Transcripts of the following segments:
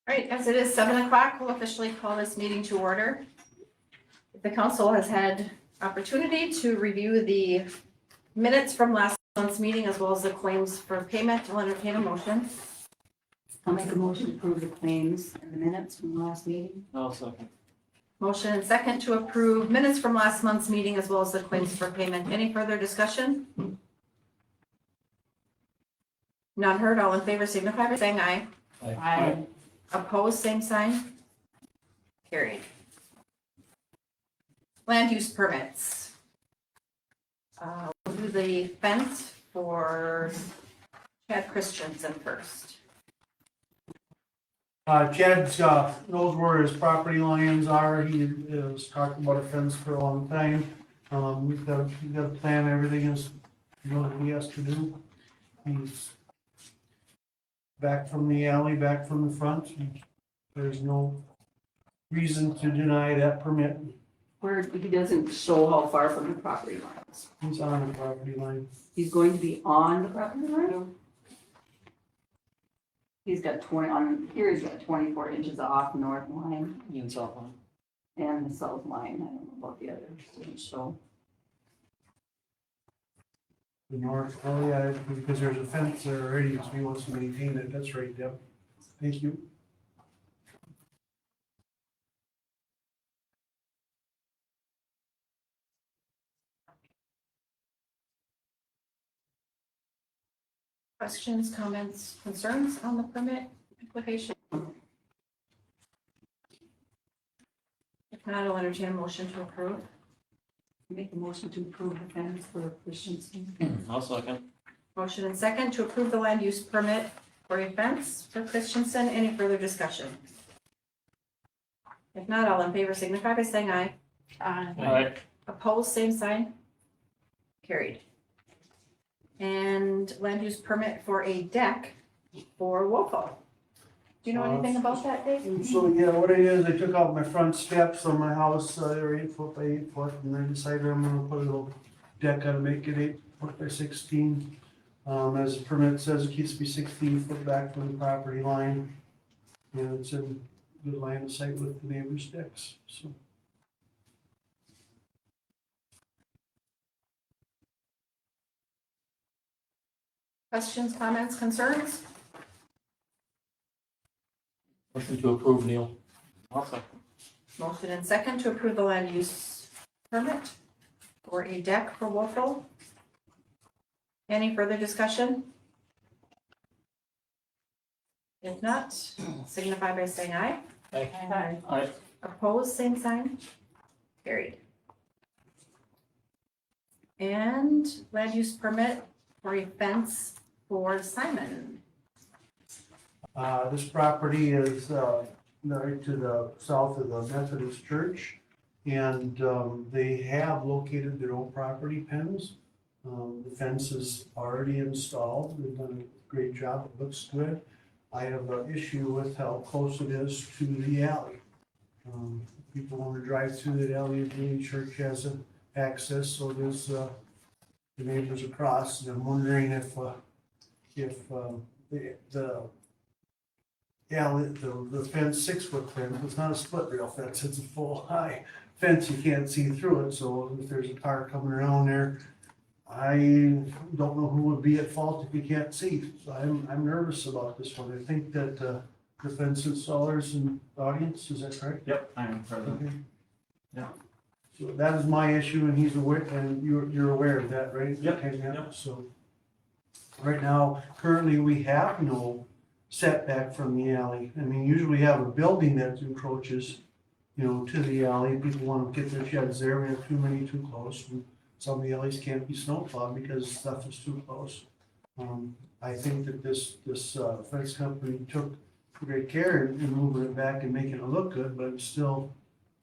All right, as it is 7 o'clock, we'll officially call this meeting to order. The council has had opportunity to review the minutes from last month's meeting as well as the claims for payment. I'll entertain a motion. I'll make a motion to approve the claims and the minutes from the last meeting. I'll second. Motion and second to approve minutes from last month's meeting as well as the claims for payment. Any further discussion? None heard. All in favor signify by saying aye. Aye. Opposed, same sign. Carried. Land use permits. We'll do the fence for Chad Christensen first. Chad knows where his property lines are. He has talked about a fence for a long time. We've got a plan, everything is, what he has to do. He's back from the alley, back from the front. There's no reason to deny that permit. Where he doesn't show how far from the property lines. He's on the property line. He's going to be on the property line? He's got 20, on here he's got 24 inches off north line In South Line. and the south line. I don't know about the others, didn't show. The north, oh yeah, because there's a fence there already, so he wants to maintain it. That's right, Deb. Thank you. Questions, comments, concerns on the permit application? If not, I'll entertain a motion to approve. Make a motion to approve the fence for Christensen. I'll second. Motion and second to approve the land use permit for a fence for Christensen. Any further discussion? If not, all in favor signify by saying aye. Aye. Opposed, same sign. Carried. And land use permit for a deck for Wolfo. Do you know anything about that, Dave? So, yeah, what it is, I took out my front steps on my house, they're 8 foot by 8 foot, and I decided I'm gonna put a little deck on, make it 8 foot by 16. As the permit says, it keeps me 16 foot back from the property line. And it's in good line of sight with the neighbor's decks, so. Questions, comments, concerns? Motion to approve, Neil. I'll second. Motion and second to approve the land use permit for a deck for Wolfo. Any further discussion? If not, signify by saying aye. Aye. Aye. Opposed, same sign. Carried. And land use permit for a fence for Simon. This property is right to the south of the Methodist Church, and they have located their own property pens. The fence is already installed. They've done a great job. It looks good. I have an issue with how close it is to the alley. People want to drive through that alley. The church has access, so there's the neighbors across. And I'm wondering if the fence, 6 foot fence, it's not a split rail fence, it's a full high fence, you can't see through it, so if there's a car coming around there, I don't know who would be at fault if you can't see, so I'm nervous about this one. I think that the fence installers in the audience, is that correct? Yep, I am present. Okay. Yeah. So that is my issue, and he's aware, and you're aware of that, right? Yep, Okay, yeah. yep. So, right now, currently, we have no setback from the alley. I mean, usually we have a building that encroaches, to the alley. People want to get their sheds there. We have too many too close. And some of the alleys can't be snow plowed because stuff is too close. I think that this fence company took great care in moving it back and making it look good, but I'm still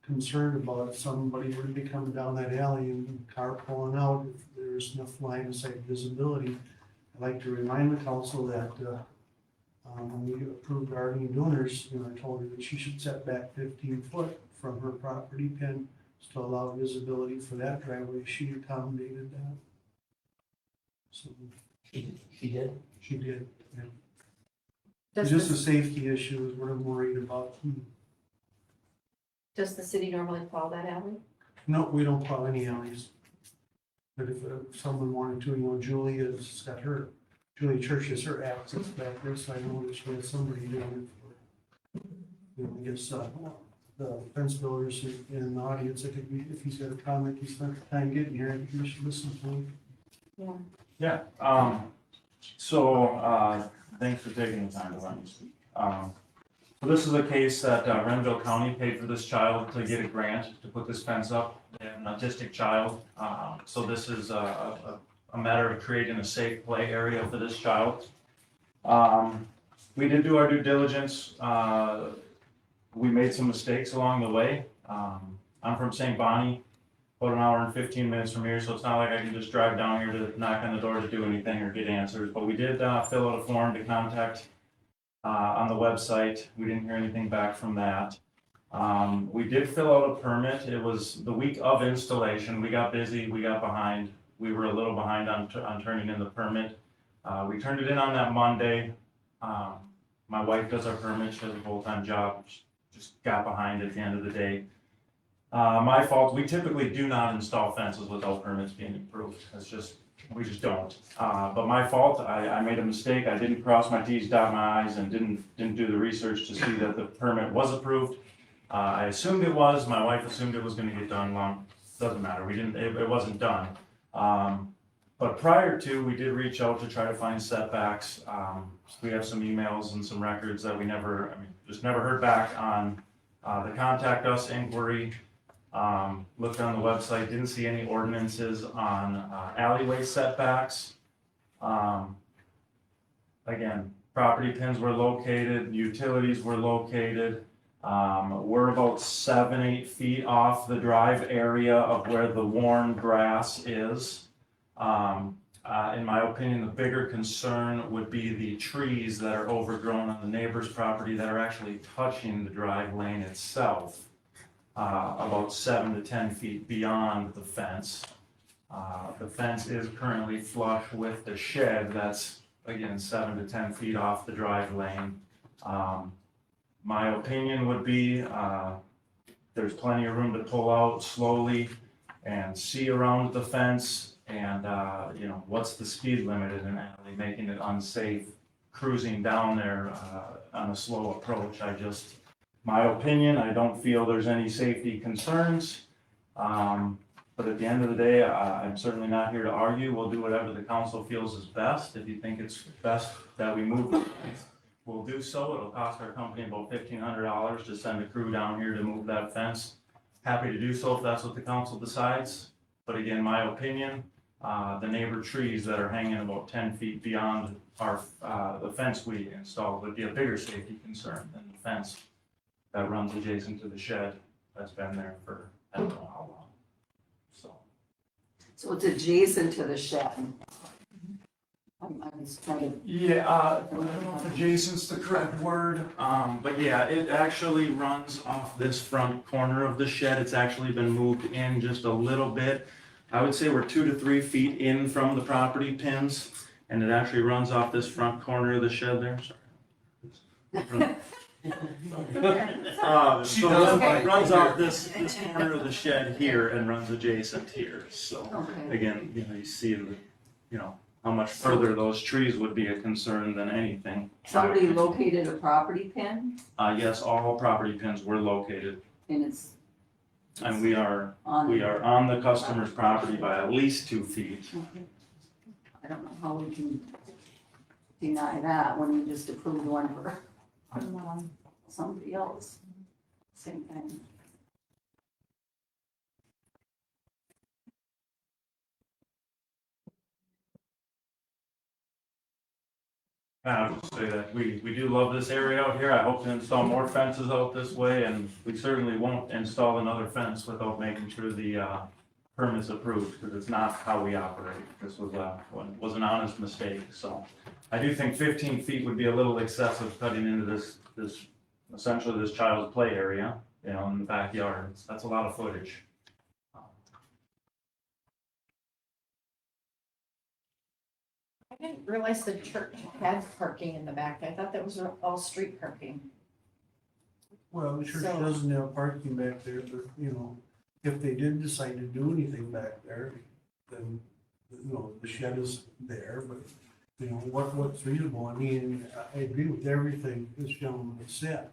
concerned about if somebody were to be coming down that alley and a car pulling out, if there's enough line of sight visibility. I'd like to remind the council that when we approved Arlene Dooners, I told her that she should set back 15 foot from her property pin to allow visibility for that driveway. She accommodated that. So She did? she did, yeah. Does Just a the, safety issue is what I'm worried about. does the city normally plow that alley? No, we don't plow any alleys. But if someone wanted to, Julia's got Julia Church has her access back there, so I know that she has somebody doing it for, I guess, the fence builders in the audience, it could be, if he's got a comment, he spent the time getting here, you should listen to him. Yeah, thanks for taking the time to let me speak. So this is a case that Renville County paid for this child to get a grant to put this fence up. They have an autistic child, so this is a matter of creating a safe play area for this child. We did do our due diligence. We made some mistakes along the way. I'm from St. Bonnie, about an hour and 15 minutes from here, so it's not like I can just drive down here to knock on the door to do anything or get answers. But we did fill out a form to contact on the website. We didn't hear anything back from that. We did fill out a permit. It was the week of installation. We got busy, we got behind. We were a little behind on turning in the permit. We turned it in on that Monday. My wife does our permit, she has a full-time job. She just got behind at the end of the day. My fault. We typically do not install fences without permits being approved. We just don't. But my fault. I made a mistake. I didn't cross my T's, dot my I's, and didn't do the research to see that the permit was approved. I assumed it was. My wife assumed it was going to get done. Doesn't matter. It wasn't done. But prior to, we did reach out to try to find setbacks. We have some emails and some records that we never heard back on the contact us inquiry. Looked on the website, didn't see any ordinances on alleyway setbacks. Again, property pins were located, utilities were located. We're about 7-8 feet off the drive area of where the worn grass is. In my opinion, the bigger concern would be the trees that are overgrown on the neighbor's property that are actually touching the drive lane itself, about 7 to 10 feet beyond the fence. The fence is currently flush with the shed that's, again, 7 to 10 feet off the drive lane. My opinion would be there's plenty of room to pull out slowly and see around the fence. And, what's the speed limit in an alley, making it unsafe cruising down there on a slow approach. My opinion, I don't feel there's any safety concerns. But at the end of the day, I'm certainly not here to argue. We'll do whatever the council feels is best. If you think it's best that we move, we'll do so. It'll cost our company about $1,500 to send a crew down here to move that fence. Happy to do so if that's what the council decides. But again, my opinion, the neighbor trees that are hanging about 10 feet beyond the fence we installed would be a bigger safety concern than the fence that runs adjacent to the shed that's been there for I don't know how long. So it's adjacent to the shed. I'm just trying to, Yeah, I don't know if adjacent's the correct word, but yeah, it actually runs off this front corner of the shed. It's actually been moved in just a little bit. I would say we're 2 to 3 feet in from the property pins, and it actually runs off this front corner of the shed there. Sorry. She So does it runs off this corner of the shed here and runs adjacent here. So okay. again, you see how much further those trees would be a concern than anything. Somebody located a property pin Yes, all property pins were located, and it's and we are on. on the customer's property by at least 2 feet. Okay. I don't know how we can deny that when we just approved one for somebody else. Same thing. I would say that we do love this area out here. I hope to install more fences out this way, and we certainly won't install another fence without making sure the permit's approved, because it's not how we operate. This was an honest mistake, so. I do think 15 feet would be a little excessive cutting into this essentially this child's play area, in the backyard. That's a lot of footage. I didn't realize the church had parking in the back. I thought that was all street parking. Well, the church So- doesn't have parking back there, but, you know, if they did decide to do anything back there, then, you know, the shed is there, but, you know, what's reasonable? I mean, I agree with everything this gentleman has said.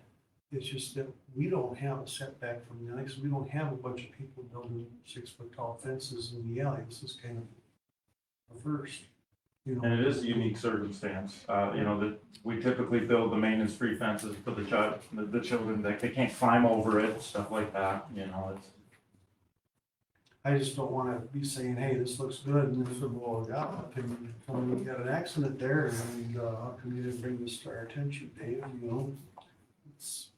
It's just that we don't have a setback from the alley, so we don't have a bunch of people building 6-foot tall fences in the alley. This is kind of a first, you know. And it is a unique circumstance, you know, that we typically build the maintenance-free fences for the child, the children, that they can't climb over it, stuff like that, you know, it's. I just don't wanna be saying, hey, this looks good, and this will blow it out, and we got an accident there, and, how come you didn't bring this to our attention, Dave, you know? It's,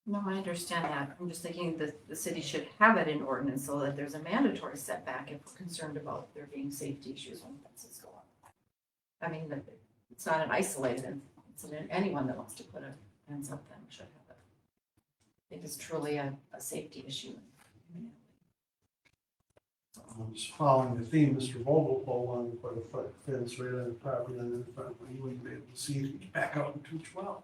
No, I understand that. I'm just thinking that the city should have it in ordinance so that there's a mandatory setback if we're concerned about there being safety issues when fences go up. I mean, it's not an isolated incident. Anyone that wants to put a fence up then should have it. I think it's truly a safety issue. I'm just following the theme, Mr. Vogel pulled on quite a foot fence right on the property line in the front, but you wouldn't be able to see if you back out in 212.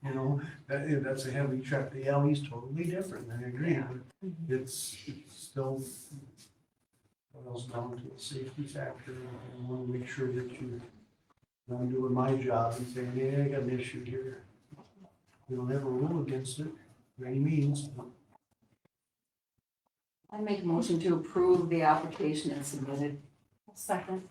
You know, that's a heavy truck, the alley's totally different, I agree, Yeah. but it's still boils down to a safety factor, and I wanna make sure that I'm doing my job and saying, hey, I got an issue here. We don't have a rule against it, by any means, but I make a motion to approve the application as submitted. Second.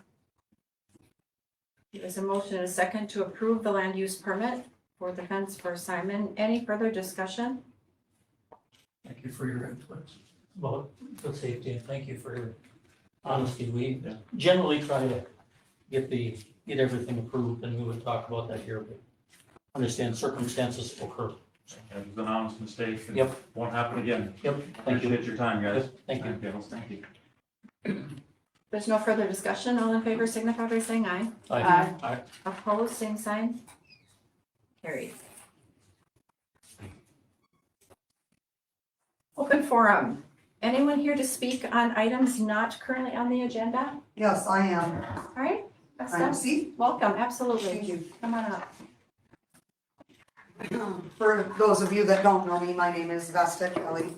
There's a motion and a second to approve the land use permit for the fence for Simon. Any further discussion? Thank you for your input about the safety, and thank you for your honesty. We Yeah. generally try to get everything approved, and we would talk about that here, but understand circumstances occur. It was an honest mistake. and Yep. Won't happen again. Yep, thank you. Appreciate your time, guys. Yep, thank you. Thank you. There's no further discussion. All in favor signify by saying aye. Aye. Aye. Opposed, same sign. Carried. Open forum. Anyone here to speak on items not currently on the agenda? Yes, I am. All right, I'm Vesta, C. welcome, Thank absolutely. you. Come on up. For those of you that don't know me, my name is Vesta Kelly.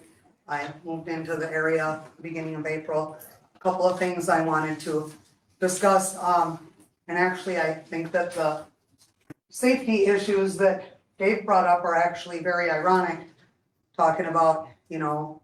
I moved into the area beginning of April. A couple of things I wanted to discuss, and actually I think that the safety issues that Dave brought up are actually very ironic. Talking about, you know,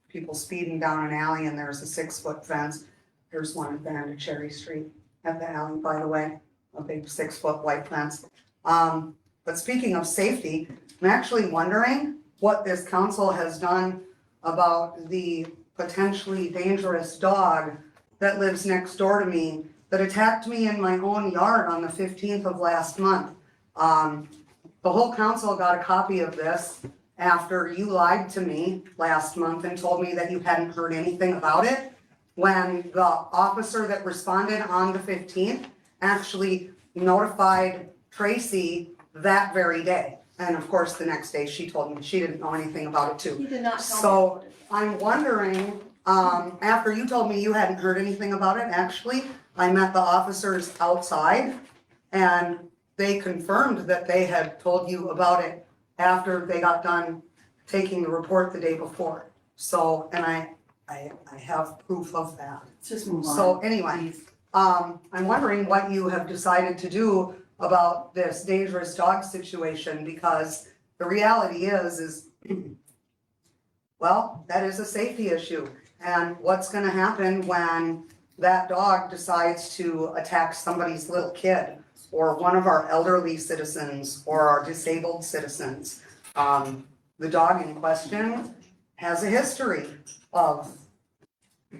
people speeding down an alley and there's a 6-foot fence. There's one at the end of Cherry Street at the alley, by the way, a big 6-foot white fence. But speaking of safety, I'm actually wondering what this council has done about the potentially dangerous dog that lives next door to me that attacked me in my own yard on the 15th of last month. The whole council got a copy of this after you lied to me last month and told me that you hadn't heard anything about it, when the officer that responded on the 15th actually notified Tracy that very day. And of course, the next day she told me she didn't know anything about it too. You did not So I'm wondering, after you told me you hadn't heard anything about it, actually, I met the officers outside and they confirmed that they had told you about it after they got done taking the report the day before. So, and I have proof of that. Let's just move on. So anyway, please. I'm wondering what you have decided to do about this dangerous dog situation, because the reality is, well, that is a safety issue. And what's gonna happen when that dog decides to attack somebody's little kid, or one of our elderly citizens, or our disabled citizens? The dog in question has a history of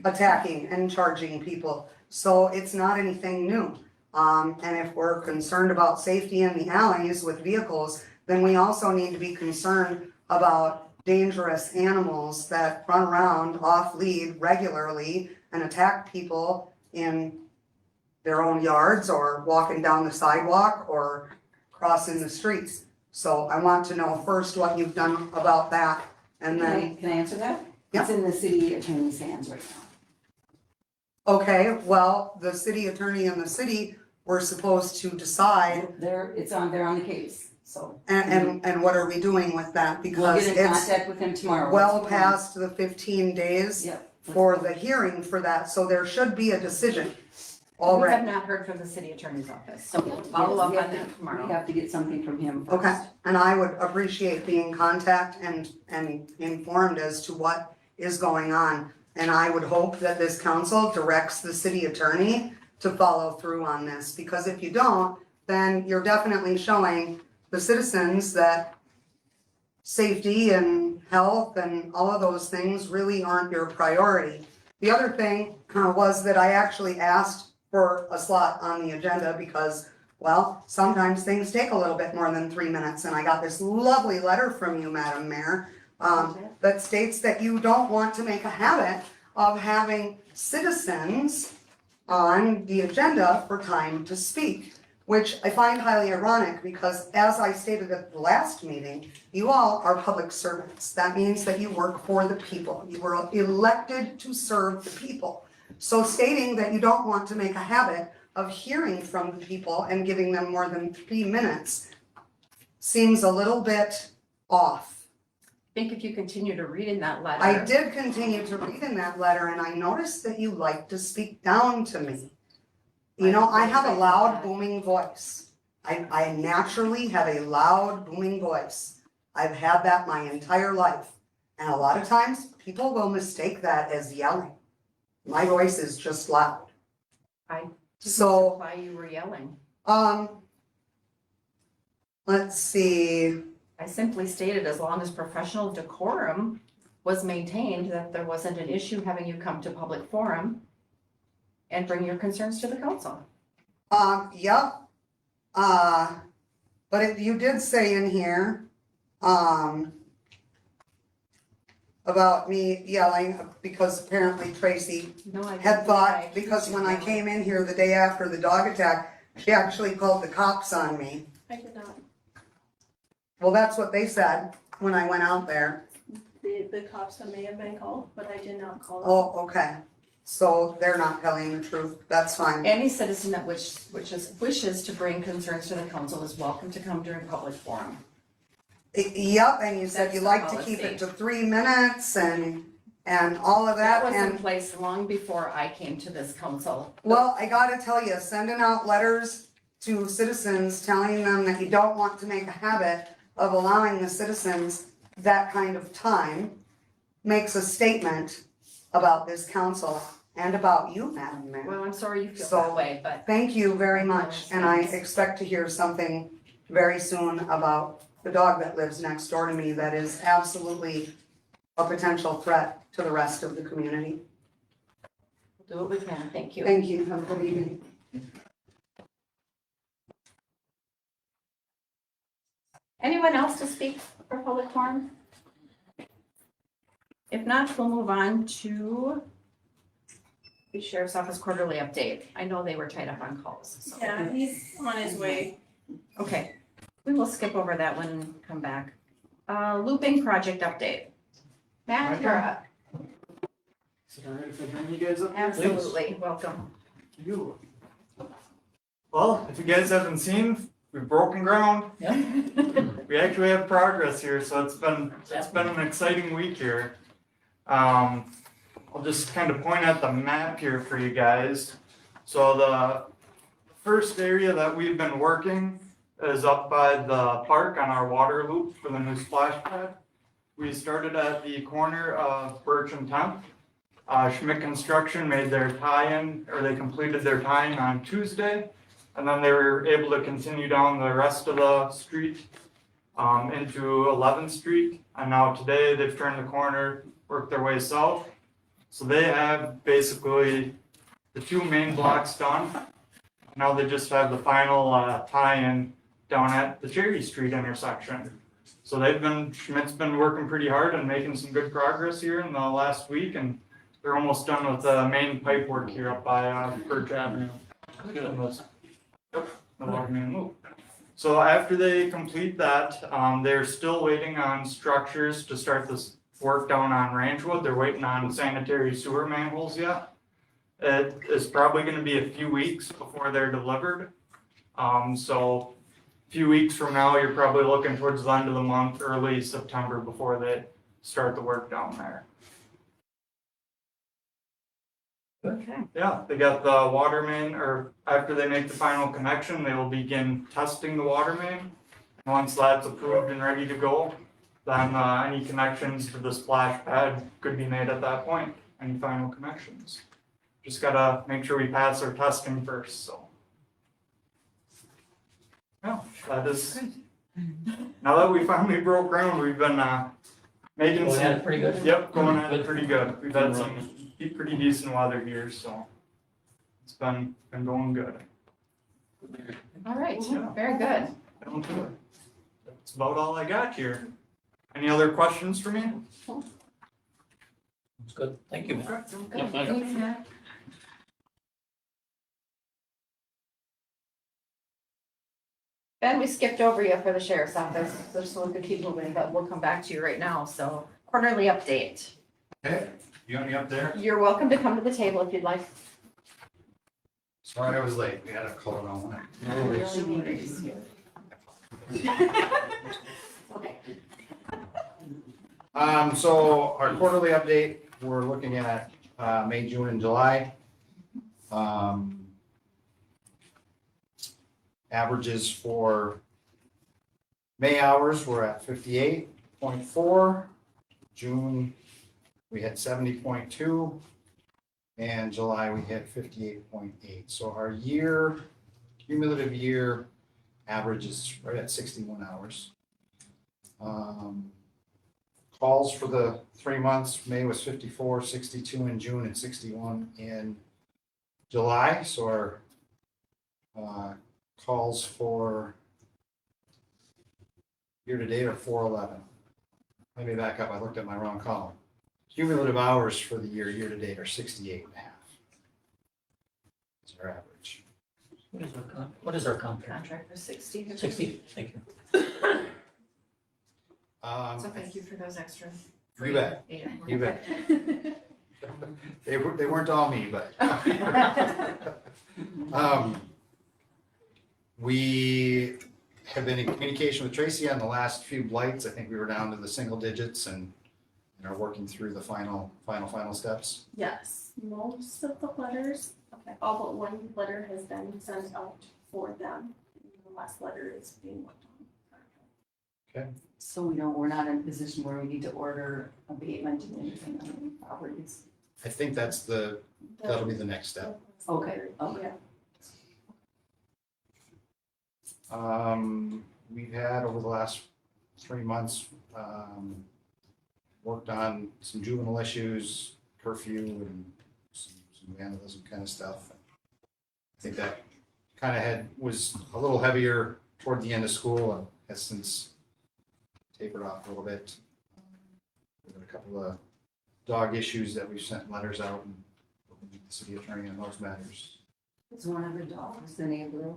attacking and charging people, so it's not anything new. And if we're concerned about safety in the alleys with vehicles, then we also need to be concerned about dangerous animals that run around off lead regularly and attack people in their own yards or walking down the sidewalk or crossing the streets. So I want to know first what you've done about that, and then, Can I answer that? Yeah. It's in the city attorney's hands right now. okay, well, the city attorney in the city we're supposed to decide, They're on the case, so. and what are we doing with that? We'll Because get in it's contact with him tomorrow. well past the 15 days Yep. for the hearing for that, so there should be a decision We already. have not heard from the city attorney's office, so we'll follow up We on have to- that We tomorrow. have to get something from him first. Okay, and I would appreciate being contact and informed as to what is going on. And I would hope that this council directs the city attorney to follow through on this, because if you don't, then you're definitely showing the citizens that safety and health and all of those things really aren't your priority. The other thing was that I actually asked for a slot on the agenda because, well, sometimes things take a little bit more than 3 minutes, and I got this lovely letter from you, Madam Mayor, that states that you don't want to make a habit of having citizens on the agenda for time to speak, which I find highly ironic because, as I stated at the last meeting, you all are public servants. That means that you work for the people. You were elected to serve the people. So stating that you don't want to make a habit of hearing from the people and giving them more than 3 minutes seems a little bit off. I think if you continue to read in that letter. I did continue to read in that letter and I noticed that you like to speak down to me. You know, I have a loud booming voice. I naturally have a loud booming voice. I've had that my entire life. And a lot of times people will mistake that as yelling. My voice is just loud. So, Why you were yelling. let's see. I simply stated as long as professional decorum was maintained, that there wasn't an issue having you come to public forum and bring your concerns to the council. Yep. But you did say in here, about me yelling because apparently Tracy No, I had didn't. thought, because when I came in here the day after the dog attack, she actually called the cops on me. I did not. Well, that's what they said when I went out there. The cops may have been called, but I did not call them. Oh, okay. So they're not telling the truth. That's fine. Any citizen that wishes to bring concerns to the council is welcome to come during public forum. Yep, and you said That's you the like to keep policy. it to 3 minutes and all of that. That was in And, place long before I came to this council. well, I gotta tell you, sending out letters to citizens telling them that you don't want to make a habit of allowing the citizens that kind of time makes a statement about this council and about you, Madam Mayor. Well, I'm sorry you feel So- that way, but Thank you very much, and I expect to hear something very soon about the dog that lives next door to me that is absolutely a potential threat to the rest of the community. we'll do what we can. Thank you. Thank you, have a good evening. Anyone else to speak for public forum? If not, we'll move on to the sheriff's office quarterly update. I know they were tied up on calls. so- Yeah, he's on his way. Okay, we will skip over that one and come back. Looping project update. Matt, you're up. Is it alright if I bring you guys up here? Absolutely, welcome. You. Well, if you guys haven't seen, we've broken ground. We actually have progress here, so it's been an exciting week here. I'll just kind of point at the map here for you guys. So the first area that we've been working is up by the park on our water loop for the new splash pad. We started at the corner of Birch and 10th. Schmidt Construction made their tie-in, or they completed their tie-in on Tuesday. And then they were able to continue down the rest of the street into 11th Street. And now today they've turned the corner, worked their way south. So they have basically the 2 main blocks done. Now they just have the final tie-in down at the Cherry Street intersection. So Schmidt's been working pretty hard and making some good progress here in the last week, and they're almost done with the main pipe work here up by Birch Avenue. Yep, the water main loop. So after they complete that, they're still waiting on structures to start this work down on Ranchwood. They're waiting on sanitary sewer manholes yet. It is probably gonna be a few weeks before they're delivered. So a few weeks from now, you're probably looking towards the end of the month, early September before they start the work down there. Okay. Yeah, they got the water main, or after they make the final connection, they will begin testing the water main. Once that's approved and ready to go, then any connections to the splash pad could be made at that point, any final connections. Just gotta make sure we pass our testing first, so. Yeah, that is, now that we finally broke ground, we've been making Going at some, it pretty good? yep, going at it pretty good. We've had some pretty decent weather here, so it's been going good. All right, Yeah. very good. Don't do it. That's about all I got here. Any other questions for me? It's good, thank you. Sounds good. Yep, I- Thanks, Matt. Ben, we skipped over you for the sheriff's office, so just so we could keep moving, but we'll come back to you right now, so quarterly update. Okay, you want me up there? You're welcome to come to the table if you'd like. Sorry I was late, we had a call on. Okay. So our quarterly update, we're looking at, May, June, and July. Averages for May hours, we're at 58.4. June, we hit 70.2. And July, we hit 58.8. So our year, cumulative year average is right at 61 hours. Calls for the 3 months, May was 54, 62 in June, and 61 in July. So our calls for year-to-date are 411. Let me back up, I looked at my wrong column. Cumulative hours for the year-to-date are 68 and a half. That's our average. What is our contract? Contract for 60. 60, thank you. So thank you for those extra. You bet. Yeah. You bet. They weren't all me, but. We have been in communication with Tracy on the last few blights. I think we were down to the single digits and are working through the final steps. Yes, most of the letters, all but one letter has been sent out for them. The last letter is being worked on. So we're not in a position where we need to order abatement and anything on the properties. I think that'll be the next step. Okay, okay. Yeah. We've had over the last 3 months, worked on some juvenile issues, curfew and some vandalism kind of stuff. I think that kind of was a little heavier toward the end of school and has since tapered off a little bit. We've got a couple of dog issues that we've sent letters out and working with the city attorney on those matters. Is one of the dogs the neighbor?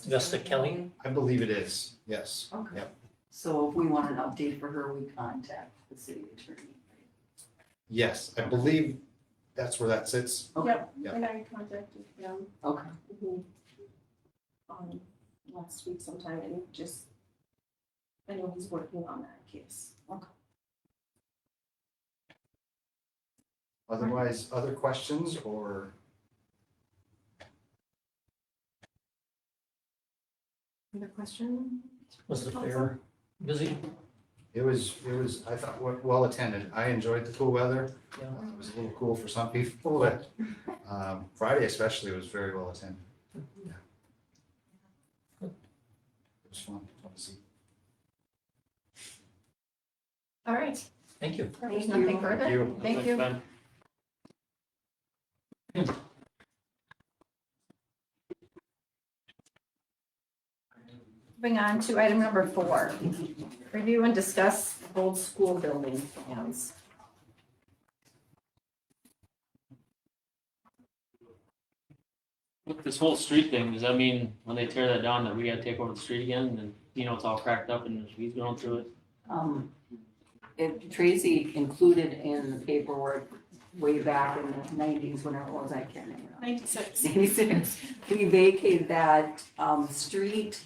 Vesta Kelly? I believe it is, yes. Okay. Yep. So if we want an update for her, we contact the city attorney. Yes, I believe that's where that sits. Okay, Yep, Yep. and I contacted them, okay. last week sometime and just, I know he's working on that case. Otherwise, other questions or? Other question? Was the fair busy? It was, I thought, well attended. I enjoyed the cool weather. Yeah. It was a little cool for some people, but Friday especially was very well attended. Yeah. It was fun to see. All right, Thank you. there's nothing further. Thank you. Thank you. Ben. Moving on to item number 4, review and discuss old school building plans. With this whole street thing, does that mean when they tear that down that we gotta take over the street again and, it's all cracked up and there's weeds growing through it? If Tracy included in the paperwork way back in the nineties, whenever it was, I can't remember. 96. 96, we vacated that, street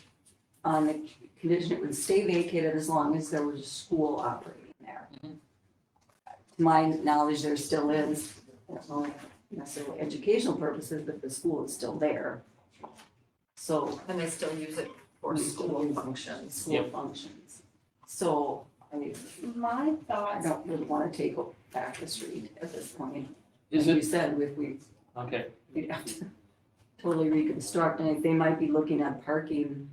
on the condition it would stay vacated as long as there was a school operating there. To my knowledge, there still is, I don't know, necessarily educational purposes, but the school is still there. So. And they still use it for school functions. School functions. So I My thoughts, don't really wanna take back the street at this point. Is Like you it, said, if okay, we'd have to totally reconstruct, and they might be looking at parking.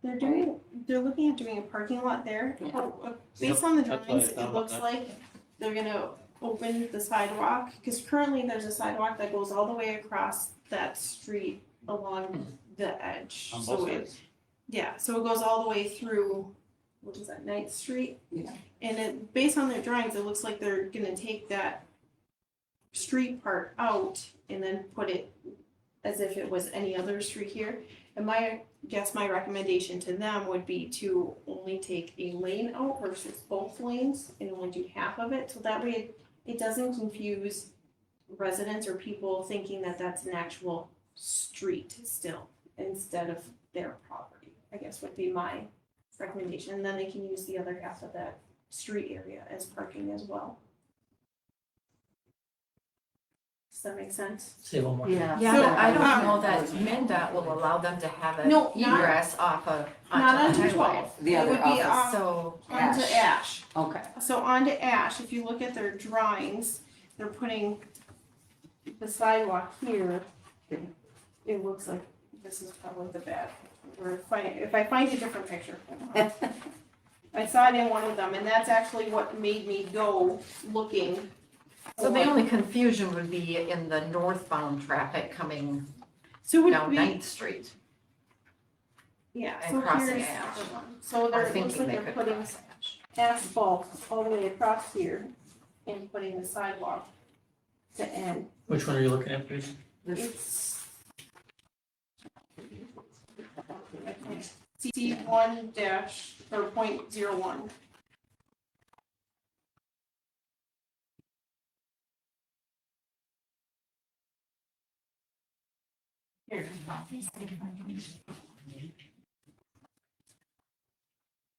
they're looking at doing a parking lot there. Yeah. Based on the That's what I drawings, thought it about looks that. like they're gonna open the sidewalk, because currently there's a sidewalk that goes all the way across that street along the edge. on So both it, sides. yeah, so it goes all the way through, what is that, Ninth Street? Yeah. And it, based on their drawings, it looks like they're gonna take that street part out and then put it as if it was any other street here. And my recommendation to them would be to only take a lane out versus both lanes and only do half of it, so that way it doesn't confuse residents or people thinking that that's an actual street still, instead of their property, I guess would be my recommendation, and then they can use the other half of that street area as parking as well. Does that make sense? Say one more. Yeah. Yeah, So, but I don't um, know that MinDOT will allow them to have an No, not- egress off of, Not onto on the highway. 12. The It other would be office. So, onto Ash. Okay. So onto Ash, if you look at their drawings, they're putting the sidewalk here. It looks like this is probably the bad, or if I find a different picture. I saw it in one of them, and that's actually what made me go looking. so the only confusion would be in the northbound traffic coming So it would down be, Ninth Street yeah, and so crossing here's, Ash. so Or they're, it looks thinking like they they're could putting cross Ash. asphalt all the way across here and putting the sidewalk to end. Which one are you looking at, please? It's C1 dash, or .01.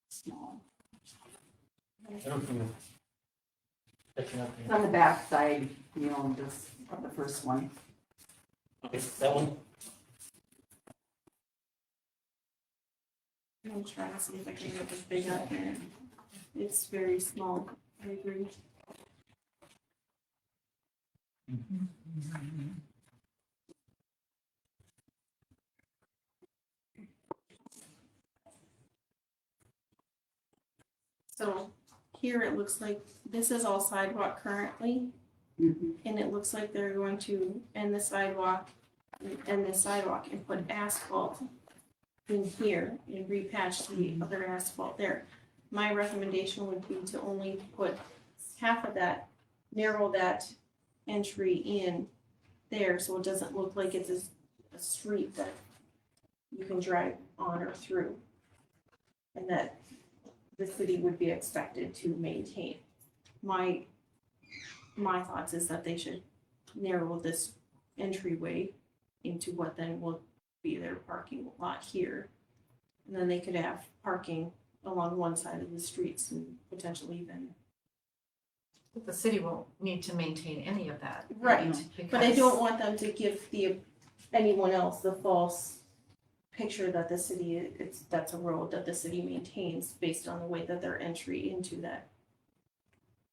Small. I don't think. Catching up It's here. on the back side, you know, this, of the first one. Okay, that one, I'm trying to see if I can get this big up here. It's very small, I agree. So here it looks like this is all sidewalk currently, Mhm. and it looks like they're going to end the sidewalk and put asphalt in here and repatch the other asphalt there. My recommendation would be to only put half of that, narrow that entry in there, so it doesn't look like it's a street that you can drive on or through. And that the city would be expected to maintain. My thoughts is that they should narrow this entryway into what then will be their parking lot here. And then they could have parking along one side of the streets and potentially even. But the city won't need to maintain any of that. Right, but I because- don't want them to give anyone else the false picture that the city, that's a road that the city maintains based on the way that their entry into that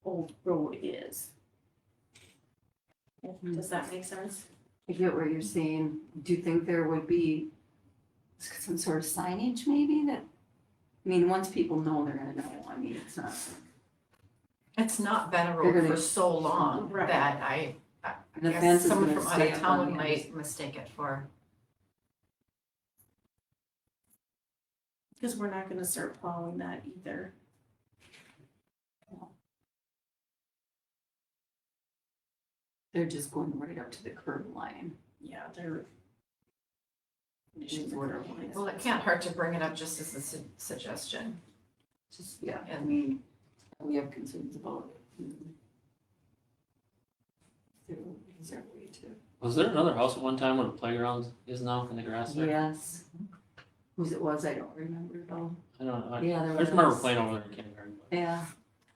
old road is. Does that make sense? I get what you're saying. Do you think there would be some sort of signage maybe that, I mean, once people know, they're gonna know. I mean, it's not. It's not been a They're road gonna- for so long Right. that I The guess fence is someone gonna from out stay of up on town the might mistake it for. Because we're not gonna start plowing that either. They're just going right up to the curb line. Yeah, they're. Well, it can't hurt to bring it up just as a suggestion. Just, yeah, I mean, we have concerns about it. through, is there a way to? Was there another house at one time where the playground is now in the grass there? Yes. Whose it was, I don't remember though. I don't know. Yeah, I there just remember was. playing over there in kindergarten. But Yeah,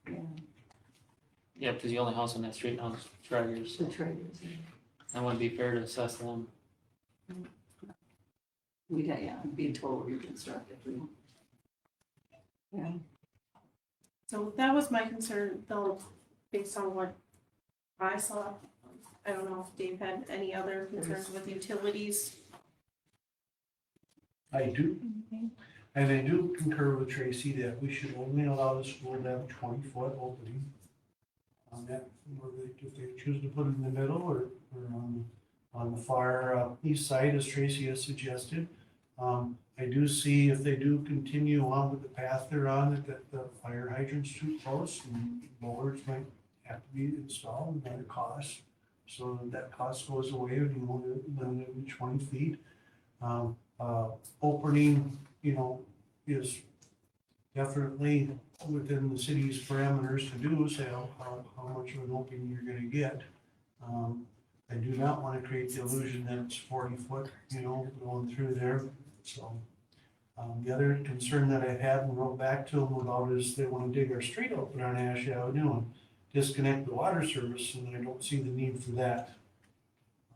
yeah, yeah, because the only house on that street now is Traegers. the traders. That wouldn't be fair to assess them. We got, yeah, being told reconstructed. Yeah. So that was my concern, though, based on what I saw. I don't know if Dave had any other concerns with utilities. I do, and I do concur with Tracy that we should only allow the school to have a 20-foot opening on that, or if they choose to put it in the middle or on the far east side, as Tracy has suggested. I do see if they do continue on with the path they're on, that the fire hydrant's too close and bollards might have to be installed at a cost. So that cost goes away and you only limit it to 20 feet. Opening, is definitely within the city's parameters to do, say how much of an opening you're gonna get. I do not want to create the illusion that it's 40 foot, going through there, so. The other concern that I had and wrote back to them about is they want to dig our street open on Ash Avenue and disconnect the water service, and I don't see the need for that.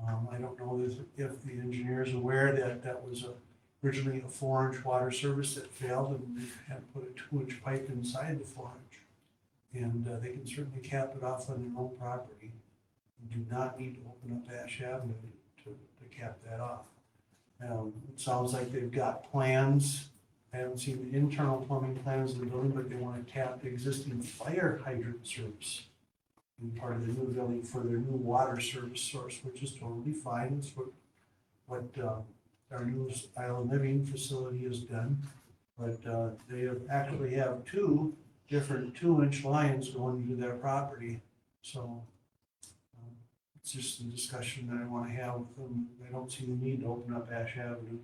I don't know if the engineer is aware that that was originally a 4-inch water service that failed and they had to put a 2-inch pipe inside the 4-inch. And they can certainly cap it off on their own property. You do not need to open up Ash Avenue to cap that off. It sounds like they've got plans. I haven't seen the internal plumbing plans in the building, but they want to tap the existing fire hydrant service in part of the new building for their new water service source, which is totally fine. It's what our new Island Living facility has done. But they actually have 2 different 2-inch lines going to their property. So it's just a discussion that I want to have with them. I don't see the need to open up Ash Avenue.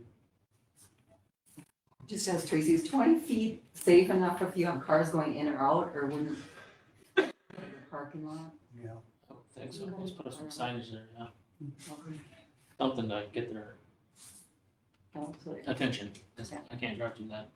Just as Tracy, is 20 feet safe enough if you have cars going in or out, or wouldn't the parking lot? Yeah. I don't think so. Let's put some signage there, yeah. Okay. Something to get their Absolutely. attention. 'Cause I can't drive through that.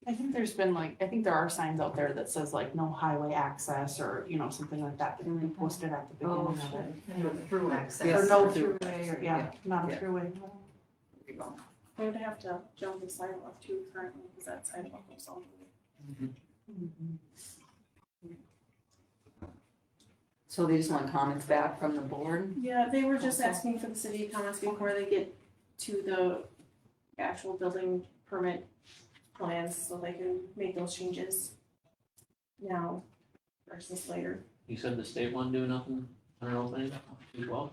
I think there's been I think there are signs out there that says no highway access or, something like that, that have been posted at the beginning of it. Through access. Or no throughway, or, not a Yeah. throughway. There you go. I would have to jump the sidewalk too currently, because that sidewalk goes all the way. So they just want comments back from the board? Yeah, they were just asking for the city comments before they get to the actual building permit plans, so they can make those changes now versus later. You said the state wouldn't do nothing on an opening, 212?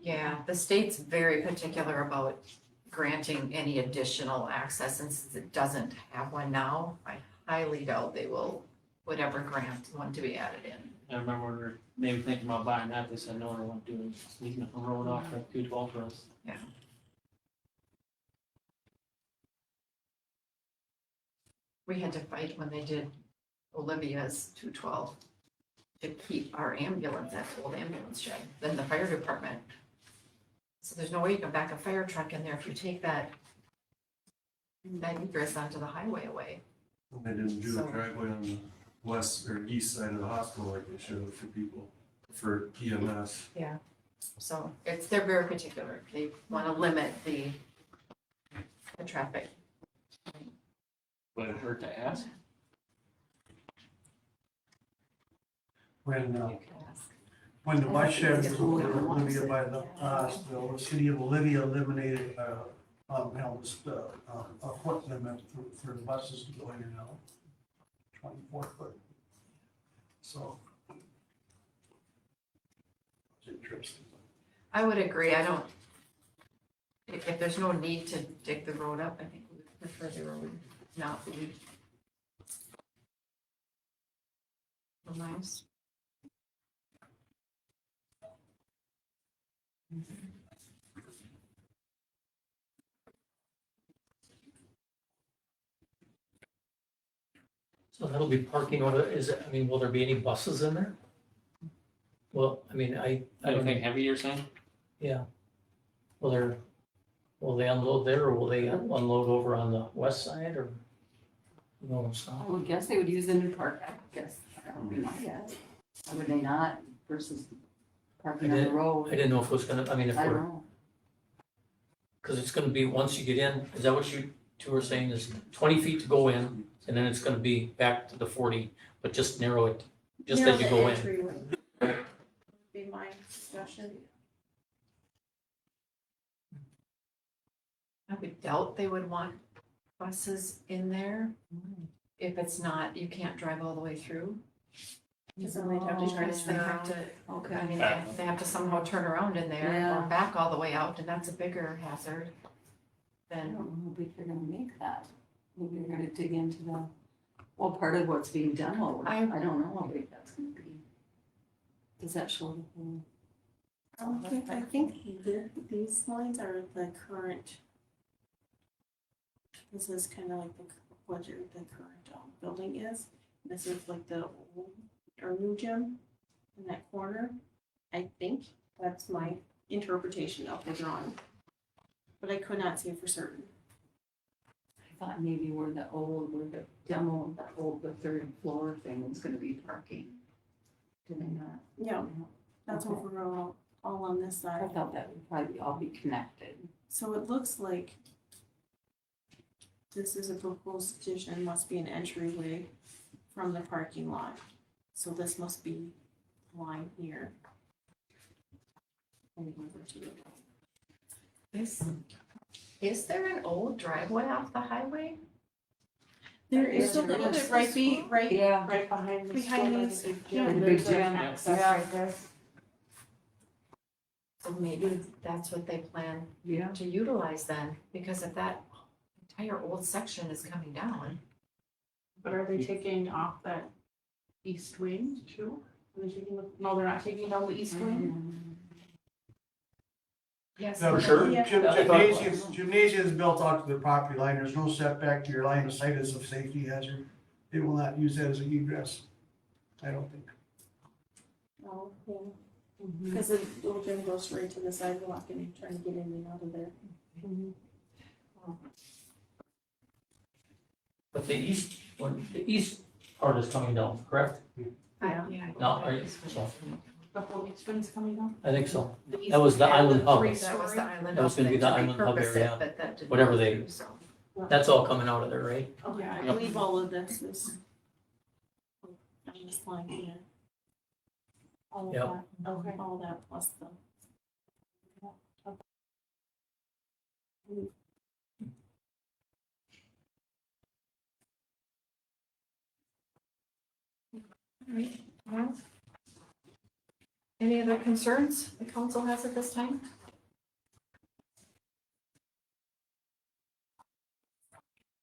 Yeah, the state's very particular about granting any additional access, and since it doesn't have one now, I highly doubt they will, whatever grant one to be added in. I remember we were maybe thinking about buying that, they said no, they won't do it, leaving it road off at 212 for us. We had to fight when they did Olivia's 212 to keep our ambulance at the old ambulance shed, then the fire department. So there's no way you can back a fire truck in there if you take that egress onto the highway away. They didn't do So- a driveway on the west or east side of the hospital like they should have for people, for EMS. So they're very particular. They want to limit the traffic. Would it hurt to ask? When You can ask. When the bus shed was opened in Olivia by the hospital, the city of Olivia eliminated, a foot limit for the buses to go in and out. 24 foot. So. It's interesting. I would agree. If there's no need to dig the road up, I think we would prefer the road not be. Nice. So that'll be parking order, is it, I mean, will there be any buses in there? Well, I mean, I don't Anything think, heavy you're saying? yeah. Will they unload there, or will they unload over on the west side, or? No, it's I not. would guess they would use the new park, I guess, that would be my guess. Or would they not versus parking on the I road? didn't know if it was gonna, I mean, if I don't we're, know. cause it's gonna be, once you get in, is that what you two were saying, is 20 feet to go in, and then it's gonna be back to the 40, but just narrow it, just Narrow as you the go in. entryway. Would be my suggestion. I would doubt they would want buses in there. If it's not, you can't drive all the way through. Because then they'd have to try to Because they spin have around. to, I Okay. mean, they have to somehow turn around in there or Yeah. back all the way out, and that's a bigger hazard I than, don't know if they're gonna make that. Maybe they're gonna dig into the, well, part of what's being demoed. I don't know how big that's gonna be. Does that show the whole? I think these lines are the current. This is kind of like the current building is. This is like the old or new gym in that corner. I think that's my interpretation of the drawing. But I could not say for certain. I thought maybe where the demo, the third floor thing was gonna be parking. Did they not? Yeah, that's Okay. overall all on this I side. thought that would probably all be connected. So it looks like this is a proposed addition, must be an entryway from the parking lot. So this must be line here. And over to the- is there an old driveway off the highway? There is a There little is. bit right Yeah. behind the Behind school. this. Yeah, The big there's gym. an access Yeah. right there. So maybe that's what they plan Yeah. to utilize then, because if that entire old section is coming down. But are they taking off that east wing too? Are they no, they're not taking down the east wing? Yes. No, sure. Yeah. Gymnasium's built out to the property line, there's no setback to your line of sight as a safety hazard. They will not use that as an egress, I don't think. Oh, yeah. Because the little gym goes right to the sidewalk and you're trying to get in and out of there. But the east part is coming down, correct? Yeah. No, are you, so, The whole east wing's coming down? I think so. That was the island hub. That was the island That was gonna be the island hub area. Whatever they- That's all coming out of there, right? Yeah, I Yep. believe all of this is on this line here. All of Yep. that, okay, all that plus the. Alright, well. Any other concerns the council has at this time?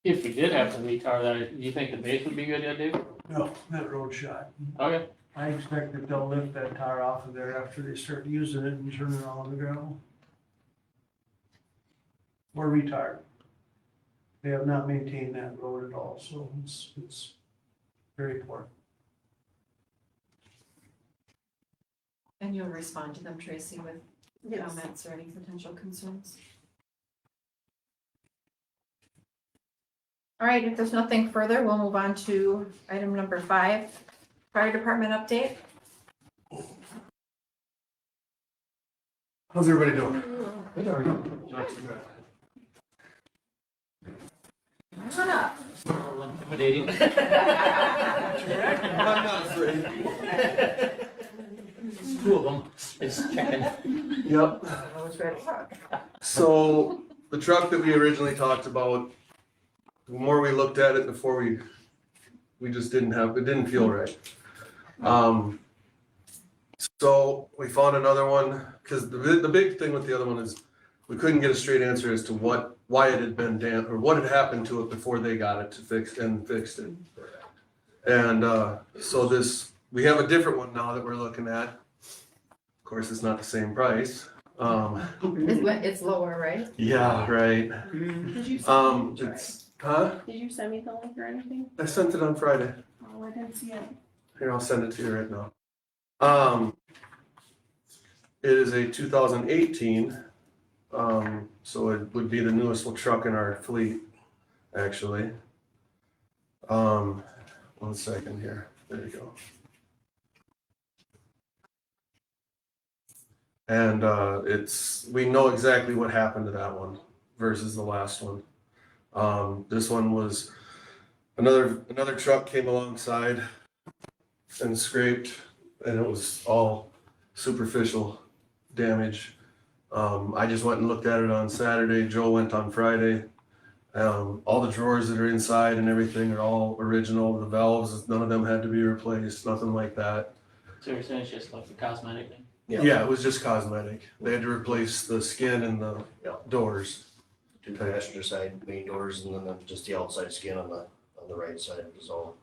If we did have to retar that, do you think the base would be good yet, Dave? No, that road shot. Okay. I expect that they'll lift that tar off of there after they start using it and turn it all on the gravel. Or retard. They have not maintained that road at all, so it's very poor. And you'll respond to them, Tracy, with Yes. comments or any potential concerns? All right, if there's nothing further, we'll move on to item number 5, fire department update. How's everybody doing? Good, are you? Come on up. A little intimidating. Two of them, it's checking. Yep, I was ready. so the truck that we originally talked about, the more we looked at it, before we just it didn't feel right. So we found another one, because the big thing with the other one is we couldn't get a straight answer as to why it had been or what had happened to it before they got it to fixed it. And so we have a different one now that we're looking at. Of course, it's not the same price. It's lower, right? Yeah, right. Did you? It's Huh? Did you send me the link or anything? I sent it on Friday. Oh, I didn't see it. Here, I'll send it to you right now. It is a 2018, so it would be the newest truck in our fleet, actually. 1 second here, there you go. And we know exactly what happened to that one versus the last one. This one was, another truck came alongside and scraped, and it was all superficial damage. I just went and looked at it on Saturday. Joe went on Friday. All the drawers that are inside and everything are all original. The valves, none of them had to be replaced, nothing like that. So you're saying it's just like a cosmetic thing? Yeah, it was just cosmetic. They had to replace the skin and the doors. Two passenger side main doors and then just the outside skin on the right side was all.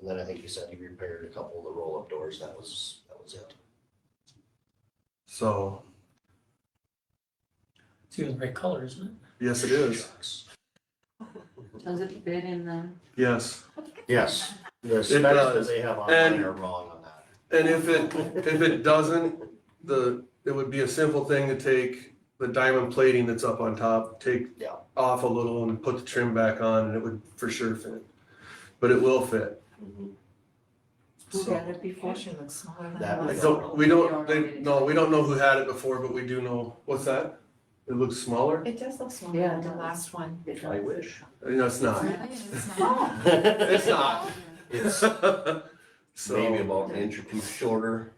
And then I think he said he repaired a couple of the roll-up doors. That was it. So, It's even the right color, isn't it? yes, it is. Does it fit in the? Yes. Yes, the It specs does. that they have And- online are wrong on that. And if it doesn't, it would be a simple thing to take the diamond plating that's up on top, take Yeah. off a little and put the trim back on, and it would for sure fit. But it will fit. Who had it before? Actually looks smaller than That it was. We don't know who had it before, but we do know, what's that? It looks smaller? It does look smaller Yeah, than the it last one. I wish. No, it's not. It's not. It's not. It's So, maybe about an inch or two shorter,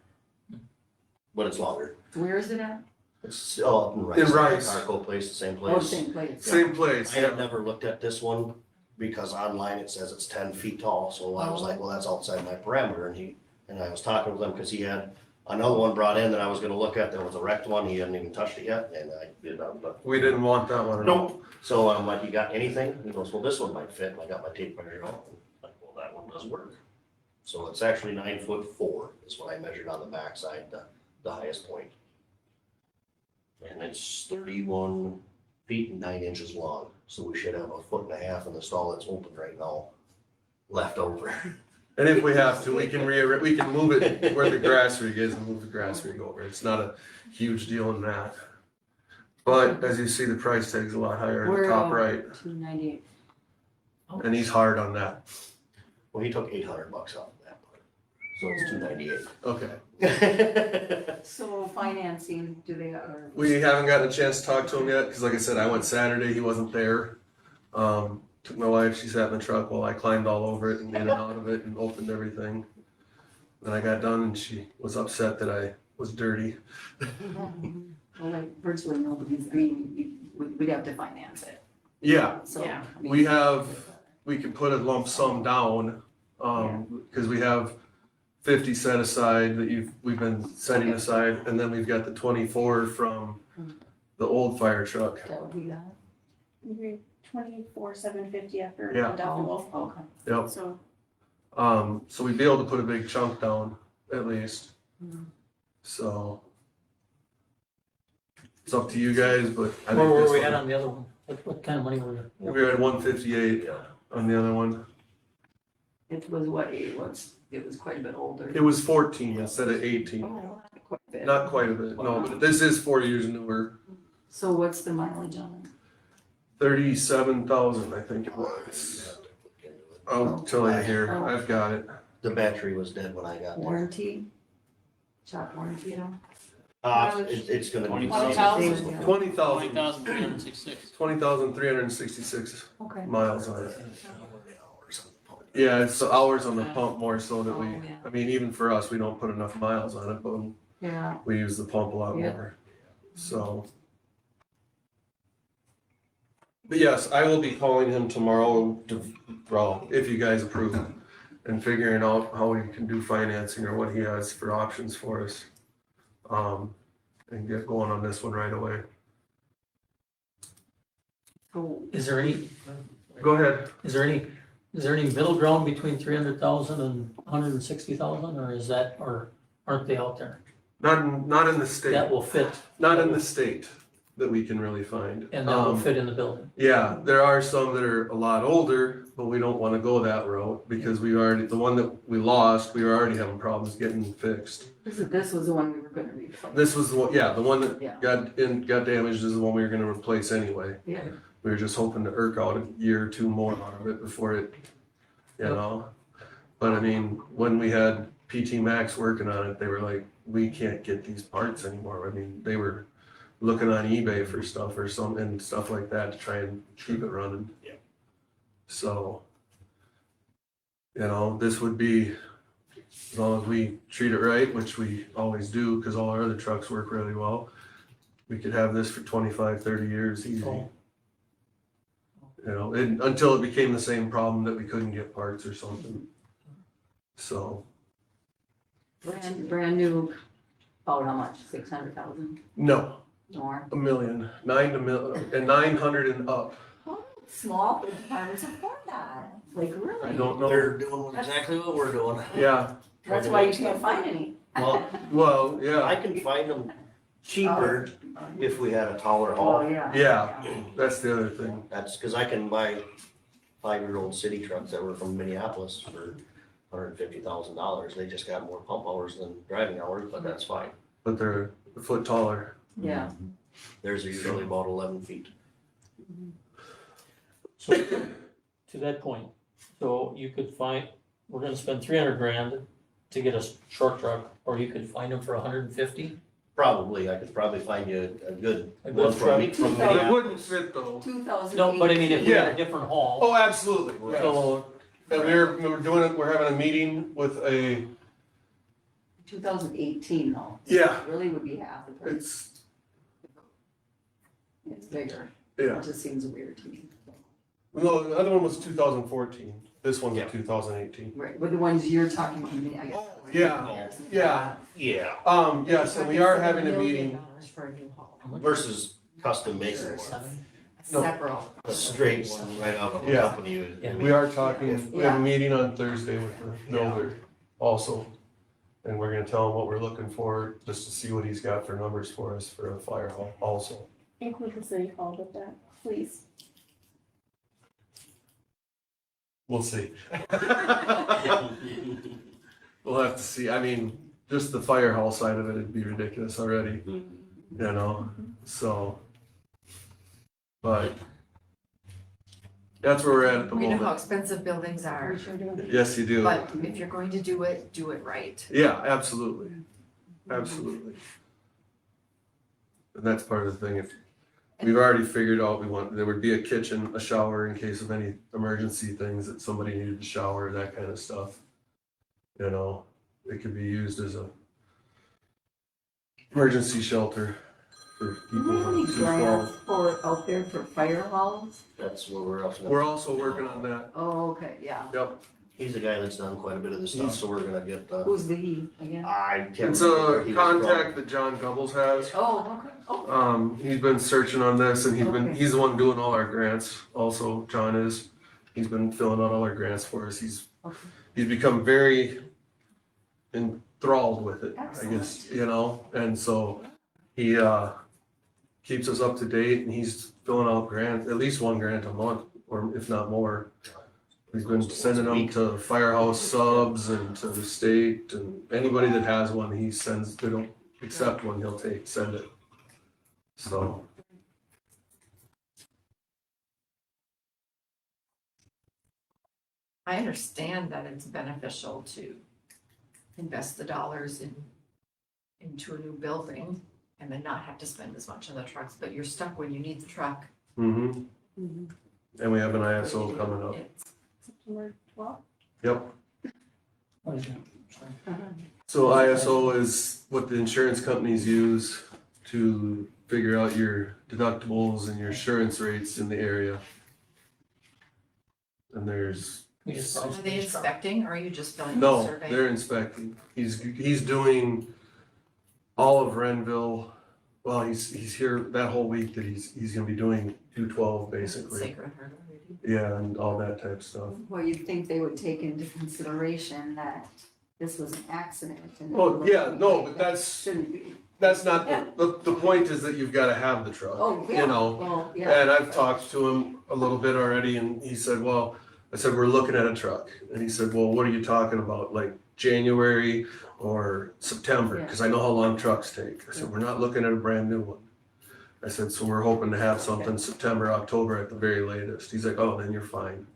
but it's longer. Where is it at? It's still up in Rice. In Rice. Carco place, the same Oh, place. same place. same place, I have yeah. never looked at this one because online it says it's 10 feet tall, so I was like, well, that's outside my parameter, and I was talking with him because he had another one brought in that I was gonna look at, that was a wrecked one, he hadn't even touched it yet, and I did not, but We didn't want that one at all. nope. So I'm like, you got anything? He goes, well, this one might fit, and I got my tape measure out, and I'm like, well, that one does work. So it's actually 9'4" is what I measured on the backside, the highest point. And it's 31 feet and 9 inches long, so we should have 1.5 foot in the stall that's open right now, left over. And if we have to, we can move it where the grass rig is and move the grass rig over. It's not a huge deal in that. But as you see, the price tag's a lot higher in the We're, top right, 298. and he's hard on that. Well, he took $800 off of that part, so it's Okay. $298. So financing, do they, or? We haven't gotten a chance to talk to him yet, because like I said, I went Saturday, he wasn't there. Took my wife, she sat in the truck while I climbed all over it and in and out of it and opened everything. Then I got done and she was upset that I was dirty. Well, like virtually nobody's, I mean, we'd have to finance it. Yeah, So, Yeah. I mean, we can put a lump sum down, because we have 50 set aside that we've been setting aside, and then we've got the 24 from the old fire truck. That would be that. Mhm. 24,750 after Yeah. deductible. Okay. Yep. So So we'd be able to put a big chunk down, at least. Mhm. So it's up to you guys, but I Where think were this we at one, on the other one? What kind of money were we? we were at 158 on the other one. It was what, it was quite a bit older. It was 14 instead of 18. Oh, quite a bit. Not quite a bit, no, but this is 4 years newer. So what's the mileage on it? 37,000, I think it was. I'll tell you here, I've got it. The battery was dead when I got there. Warranty? Shop warranty, though? It's gonna be. 20,000? 20,000, 20,366. 20,366 Okay. miles on it. Yeah, it's the hours on the pump more so that we, Oh, yeah. I mean, even for us, we don't put enough miles on it, but Yeah. we use the pump a lot Yeah. more, so. But yes, I will be calling him tomorrow well, if you guys approve, and figuring out how we can do financing or what he has for options for us. And get going on this one right away. So Is there any, Go ahead. is there any middle ground between 300,000 and 160,000, or is that, or aren't they out there? Not in the state, That will fit. not in the state. that we can really find. And that will fit in the building. Yeah, there are some that are a lot older, but we don't wanna go that route because we already, the one that we lost, we were already having problems getting fixed. This was the one we were gonna replace. This was the one, yeah, the one Yeah. that got damaged is the one we were gonna replace anyway. Yeah. We were just hoping to irk out a year or two more out of it before it, you know? But I mean, when we had PT Max working on it, they were like, we can't get these parts anymore. I mean, they were looking on eBay for stuff or some, and stuff like that to try and keep it running. Yeah. So, you know, this would be, as long as we treat it right, which we always do, because all our other trucks work really well, we could have this for 25, 30 years easy. Oh. You know, and until it became the same problem that we couldn't get parts or something. So, Brand new, oh, how much, 600,000 no, more? $1 million, 900 and up. Small farmers afford that, like really? I don't know. They're doing exactly what we're doing. Yeah, That's why you can't find any. Well, well, yeah, I can find them cheaper if we had a taller haul. Oh, yeah. yeah, that's the other thing. That's because I can buy 5-year-old city trucks that were from Minneapolis for $150,000. They just got more pump hours than driving hours, but that's fine. But they're a foot taller. Yeah. Theirs are usually about 11 feet. So, to that point, so you could find, we're gonna spend 300 grand to get a short truck, or you could find them for 150? Probably, I could probably find you a good A one good from truck. from It Minneapolis. wouldn't fit though. 2008. No, but I mean, if we had Yeah. a different haul, Oh, absolutely. Yeah. so, And we're doing it, we're having a meeting with a, 2018 though. yeah, It really would be half the price. It's bigger. yeah. It just seems weird to me. No, the other one was 2014. This one's Yeah. 2018. Right, with the ones you're talking about, I guess. Yeah, yeah. Yeah, Yes, and we are having a meeting. For a new haul. versus custom making one. No. Several. A straight one right out of the Yeah. company. Yeah. We are talking, we have a meeting on Thursday with the builder also. And we're gonna tell him what we're looking for, just to see what he's got for numbers for us for a fire hall also. Include the city hall with that, please. We'll see. We'll have to see. I mean, just the fire hall side of it would be ridiculous already, you know, so. But that's where we're at the We know how moment. expensive buildings are, Yes, you do. but if you're going to do it right. Yeah, absolutely. Absolutely. And that's part of the thing. If we've already figured out we want, there would be a kitchen, a shower in case of any emergency things that somebody needed to shower, that kind of stuff. You know, it could be used as a emergency shelter for people. Really who grants for out there for fire halls? That's where we're up to. We're also working on that. Oh, okay, yeah. Yep. He's the guy that's done quite a bit of this stuff, so we're gonna get, Who's the he again? I can't It's remember where a he was from. contact that John Gubbles has. Oh, okay, oh. He's been searching on this and Okay. he's the one doing all our grants also, John is. He's been filling out all our grants for us. He's become very enthralled with it, I guess, you know? And so he, keeps us up to date and he's filling out grants, at least one grant a month, or if not more. He's been sending them to firehouse subs and to the state, and anybody that has one, he sends, they don't accept one, he'll send it. So. I understand that it's beneficial to invest the dollars into a new building and then not have to spend as much on the trucks, but you're stuck when you need the truck. Mm-hmm. And we have an ISO coming up. September 12th. Yep. what is that? Sorry. So ISO is what the insurance companies use to figure out your deductibles and your insurance rates in the area. And there's, We just Are they inspecting or are you just filling the no, survey? they're inspecting. He's doing all of Renville. Well, he's here that whole week that he's gonna be doing 212 basically. Sacred Heart already. Yeah, and all that type of stuff. Well, you'd think they would take into consideration that this was an accident and. Oh, yeah, no, but that's, Shouldn't be. That's not, the point is that you've gotta have the truck. Oh, yeah, You know, well, yeah. and I've talked to him a little bit already, and he said, well, I said, we're looking at a truck. And he said, well, what are you talking about, like January or September? Yeah. Cause I know how long trucks take. I said, we're not looking at a brand new one. I said, so we're hoping to have something September, October at the very latest. He's like, oh, then you're fine.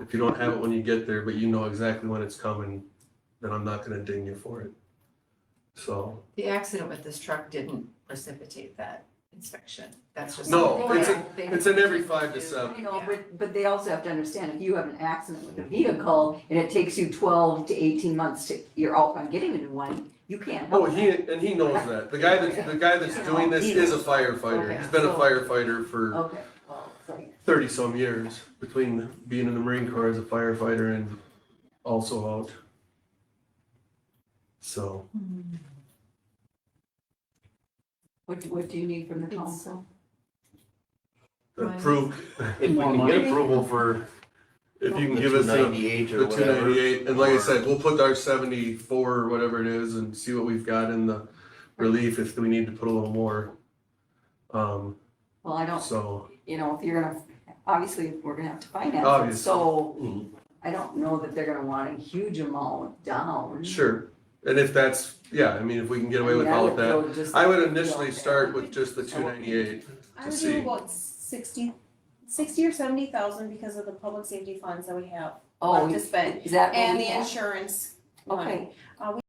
If you don't have it when you get there, but you know exactly when it's coming, then I'm not gonna ding you for it. So, The accident with this truck didn't precipitate that inspection. That's just. no, something it's that they it's an every need to 5 to do. 7. You know, but they also have to understand, if you have an accident with a vehicle and it takes you 12 to 18 months to, you're out on getting a new one, you can't Oh, help that. he knows that. The guy that's doing this is a firefighter. Okay. He's been a firefighter for Okay, well, so, 30-some years, between being in the Marine Corps as a firefighter and also out. So, what do you need from the council? approve, If we can get approval for if you can the give us the 298 or whatever. 298, and like I said, we'll put our 74 or whatever it is and see what we've got in the relief if we need to put a little more. Well, I don't, So, you know, if you're gonna, obviously, we're gonna have to finance it, Obviously. so Mhm. I don't know that they're gonna want a huge amount down. sure. And if that's, yeah, I mean, if we can get away I mean, I without would that. go just I would like initially you start know, with just the 298. I would see. do about 60 or 70,000 because of the public safety funds that we have Oh, left to spend. is that what And we the have? insurance Okay. money.